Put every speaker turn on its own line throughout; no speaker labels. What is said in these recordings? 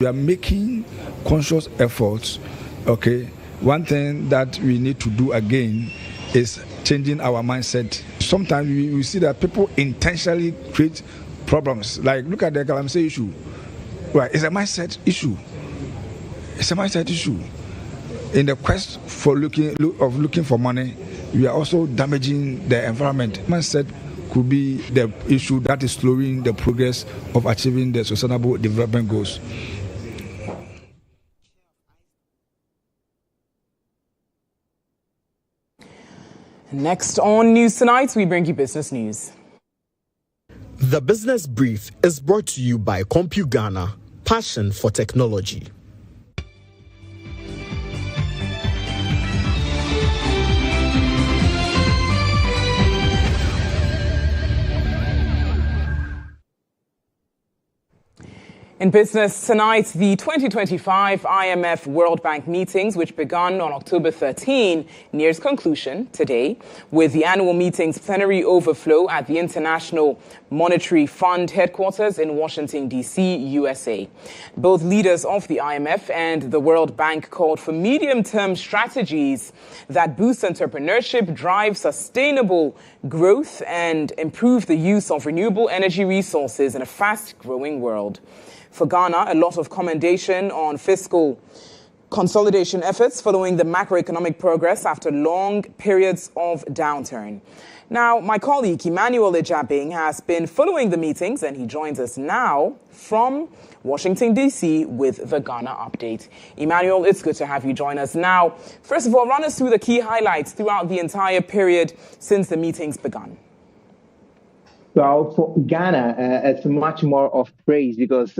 We are making conscious efforts. Okay, one thing that we need to do again is changing our mindset. Sometimes we see that people intentionally create problems. Like, look at the calamity issue. Right, it's a mindset issue. It's a mindset issue. In the quest for looking for money, we are also damaging the environment. Mindset could be the issue that is slowing the progress of achieving the sustainable development goals.
Next on News Tonight, we bring you business news.
The Business Brief is brought to you by CompuGhana, passion for technology.
In business tonight, the 2025 IMF World Bank meetings, which began on October 13, nears conclusion today, with the annual meeting's plenary overflow at the International Monetary Fund headquarters in Washington, D.C., USA. Both leaders of the IMF and the World Bank called for medium-term strategies that boost entrepreneurship, drive sustainable growth, and improve the use of renewable energy resources in a fast-growing world. For Ghana, a lot of commendation on fiscal consolidation efforts following the macroeconomic progress after long periods of downturn. Now, my colleague Emmanuel Ejabing has been following the meetings, and he joins us now from Washington, D.C. with the Ghana update. Emmanuel, it's good to have you join us now. First of all, run us through the key highlights throughout the entire period since the meetings began.
Well, for Ghana, it's much more of praise because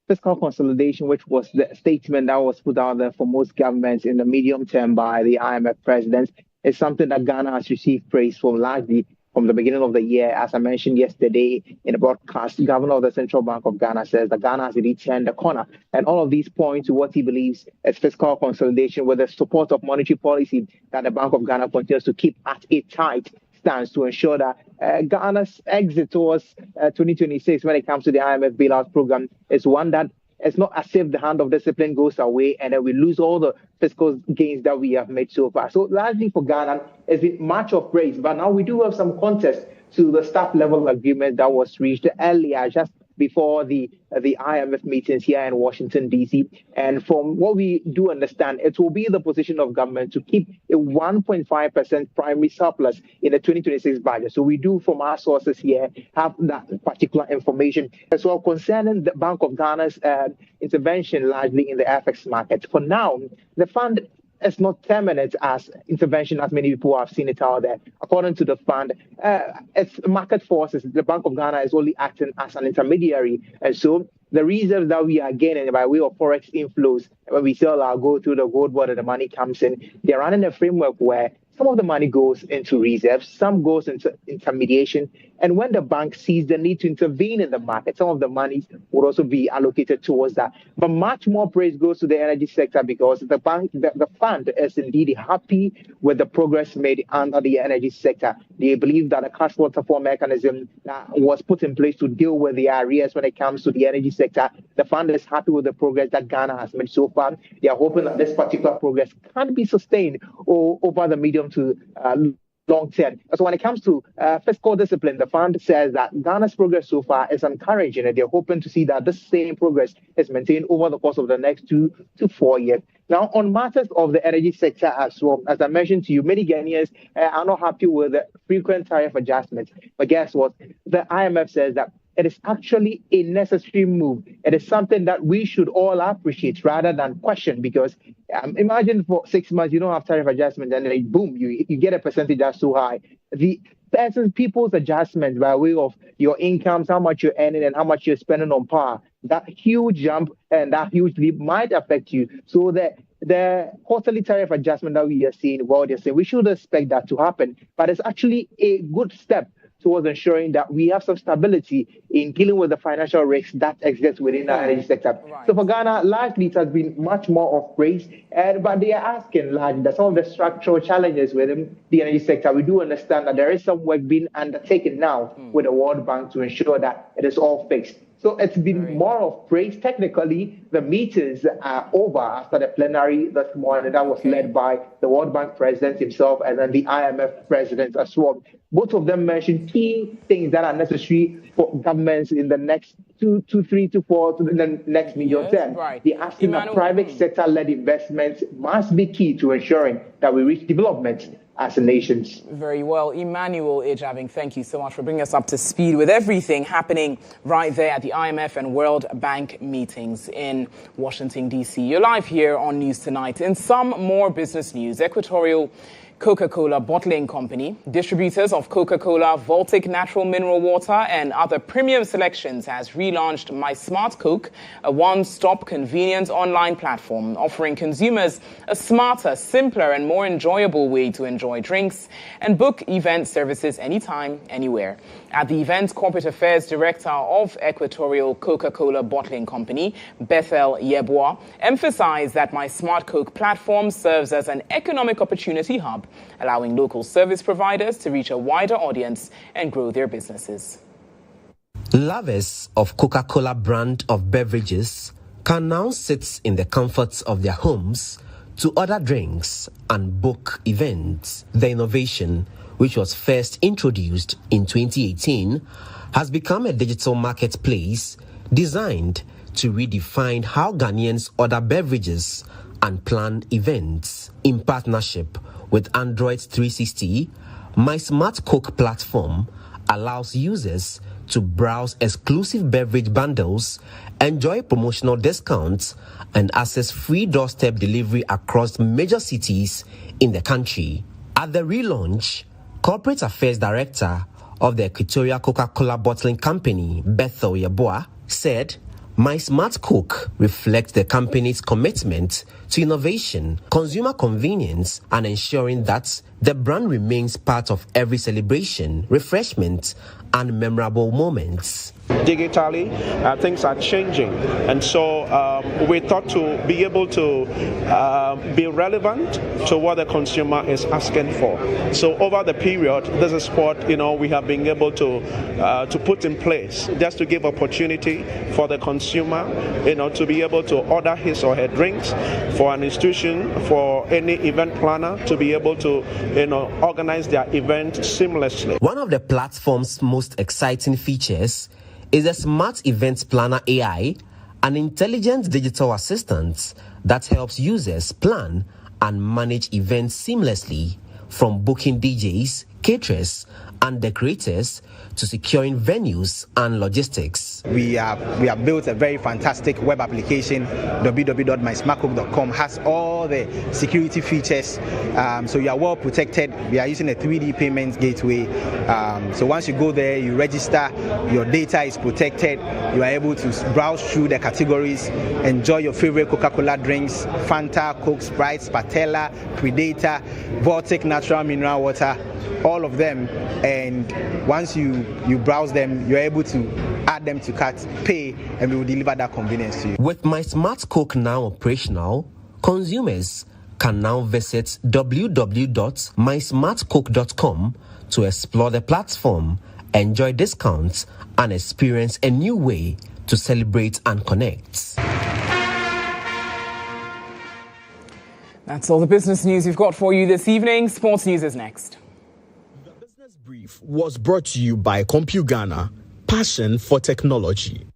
fiscal consolidation, which was the statement that was put out there for most governments in the medium term by the IMF president, is something that Ghana has received praise for largely from the beginning of the year. As I mentioned yesterday in a broadcast, the governor of the Central Bank of Ghana says that Ghana has really turned the corner. And all of these point to what he believes is fiscal consolidation with the support of monetary policy that the Bank of Ghana continues to keep at a tight stance to ensure that Ghana's exit towards 2026 when it comes to the IMF bailout program is one that it's not as if the hand of discipline goes away and then we lose all the fiscal gains that we have made so far. So largely for Ghana, it's been much of praise. But now we do have some contest to the staff level agreement that was reached earlier, just before the IMF meetings here in Washington, D.C. And from what we do understand, it will be the position of government to keep a 1.5% primary surplus in the 2026 budget. So we do, from our sources here, have that particular information as well concerning the Bank of Ghana's intervention largely in the FX market. For now, the fund is not terminate as intervention as many people have seen it out there. According to the fund, its market forces, the Bank of Ghana is only acting as an intermediary. And so the reserves that we are gaining by way of forex inflows, when we sell our gold through the gold board and the money comes in, they're running a framework where some of the money goes into reserves, some goes into intermediation. And when the bank sees the need to intervene in the market, some of the money would also be allocated towards that. But much more praise goes to the energy sector because the fund is indeed happy with the progress made under the energy sector. They believe that a cash waterfall mechanism that was put in place to deal with the arrears when it comes to the energy sector, the fund is happy with the progress that Ghana has made so far. They are hoping that this particular progress can be sustained over the medium to long term. So when it comes to fiscal discipline, the fund says that Ghana's progress so far is encouraging, and they're hoping to see that this same progress is maintained over the course of the next 2 to 4 years. Now, on matters of the energy sector as well, as I mentioned to you, many Ghanaians are not happy with the frequent tariff adjustments. But guess what? The IMF says that it is actually a necessary move. It is something that we should all appreciate rather than question, because imagine for 6 months you don't have tariff adjustment and then boom, you get a percentage that's so high. The people's adjustment by way of your incomes, how much you're earning and how much you're spending on power, that huge jump and that huge leap might affect you. So the quarterly tariff adjustment that we are seeing, well, they're saying we should expect that to happen. But it's actually a good step towards ensuring that we have some stability in dealing with the financial risks that exist within the energy sector. Right. So for Ghana, largely it has been much more of praise, but they are asking largely that some of the structural challenges within the energy sector, we do understand that there is some work being undertaken now with the World Bank to ensure that it is all fixed. So it's been more of praise. Technically, the meetings are over after the plenary this morning that was led by the World Bank president himself and then the IMF president as well. Both of them mentioned key things that are necessary for governments in the next 3 to 4 to the next medium term. They're asking that private sector-led investments must be key to ensuring that we reach development as a nation.
Very well. Emmanuel Ejaving, thank you so much for bringing us up to speed with everything happening right there at the IMF and World Bank meetings in Washington, D.C. You're live here on News Tonight. In some more business news, Equatorial Coca-Cola Bottling Company, distributors of Coca-Cola, Voltic Natural Mineral Water, and other premium selections, has relaunched My Smart Coke, a one-stop convenient online platform offering consumers a smarter, simpler, and more enjoyable way to enjoy drinks and book event services anytime, anywhere. At the event, Corporate Affairs Director of Equatorial Coca-Cola Bottling Company, Bethel Yeboah, emphasized that My Smart Coke platform serves as an economic opportunity hub, allowing local service providers to reach a wider audience and grow their businesses.
Lovers of Coca-Cola brand of beverages can now sit in the comforts of their homes to order drinks and book events. The innovation, which was first introduced in 2018, has become a digital marketplace designed to redefine how Ghanaians order beverages and plan events. In partnership with Android 360, My Smart Coke platform allows users to browse exclusive beverage bundles, enjoy promotional discounts, and access free doorstep delivery across major cities in the country. At the relaunch, Corporate Affairs Director of the Equatorial Coca-Cola Bottling Company, Bethel Yeboah, said, My Smart Coke reflects the company's commitment to innovation, consumer convenience, and ensuring that the brand remains part of every celebration, refreshment, and memorable moments.
Digitally, things are changing, and so we thought to be able to be relevant to what the consumer is asking for. So over the period, this is what we have been able to put in place, just to give opportunity for the consumer, to be able to order his or her drinks, for an institution, for any event planner to be able to organize their event seamlessly.
One of the platform's most exciting features is a smart event planner AI, an intelligent digital assistant that helps users plan and manage events seamlessly, from booking DJs, caterers, and decorators to securing venues and logistics.
We have built a very fantastic web application. www.mysmartcoke.com has all the security features, so you are well protected. We are using a 3D payments gateway, so once you go there, you register, your data is protected. You are able to browse through the categories, enjoy your favorite Coca-Cola drinks, Fanta, Coke, Sprite, Patella, Predator, Voltic Natural Mineral Water, all of them. And once you browse them, you're able to add them to cart, pay, and we will deliver that convenience to you.
With My Smart Coke now operational, consumers can now visit www.mysmartcoke.com to explore the platform, enjoy discounts, and experience a new way to celebrate and connect.
That's all the business news we've got for you this evening. Sports news is next.
The Business Brief was brought to you by CompuGhana, passion for technology.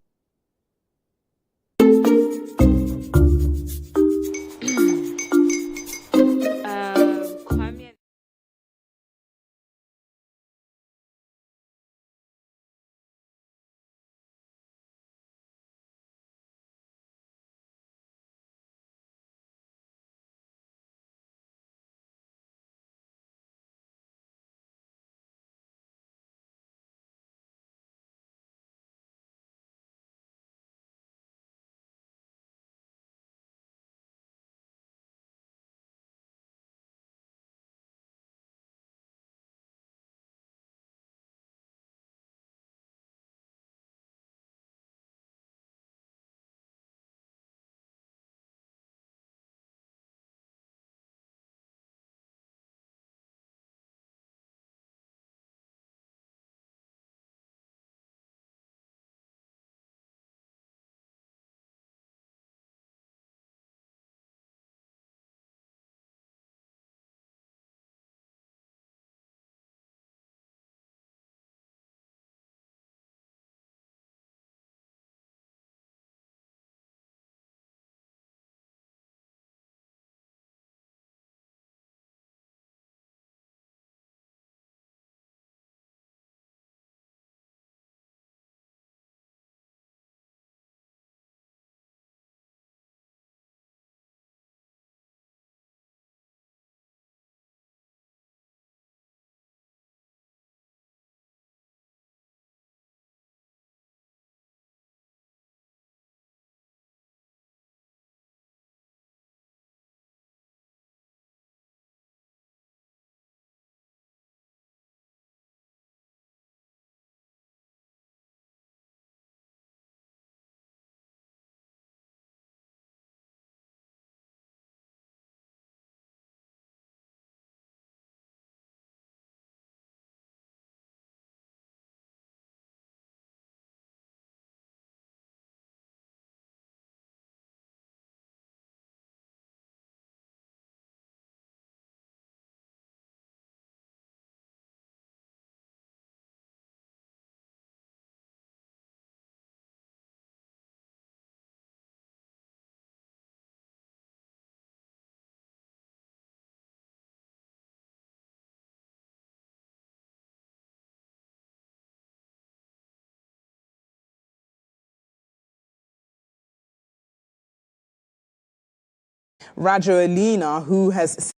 Rajoelina, who has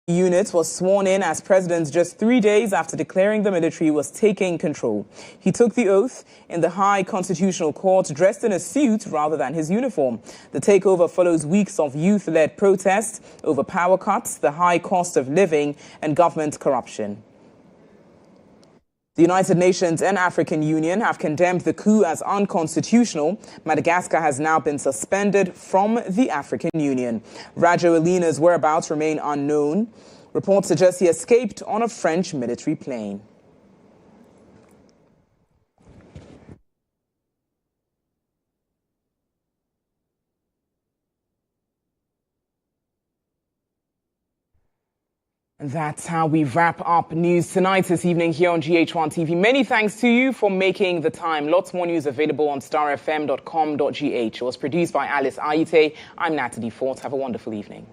unit, was sworn in as president just 3 days after declaring the military was taking control. He took the oath in the High Constitutional Court dressed in a suit rather than his uniform. The takeover follows weeks of youth-led protests over power cuts, the high cost of living, and government corruption. The United Nations and African Union have condemned the coup as unconstitutional. Madagascar has now been suspended from the African Union. Rajoelina's whereabouts remain unknown. Reports suggest he escaped on a French military plane. And that's how we wrap up news tonight this evening here on GHOne TV. Many thanks to you for making the time. Lots more news available on starfm.com.gh. It was produced by Alice Aite. I'm Natalie Fort. Have a wonderful evening.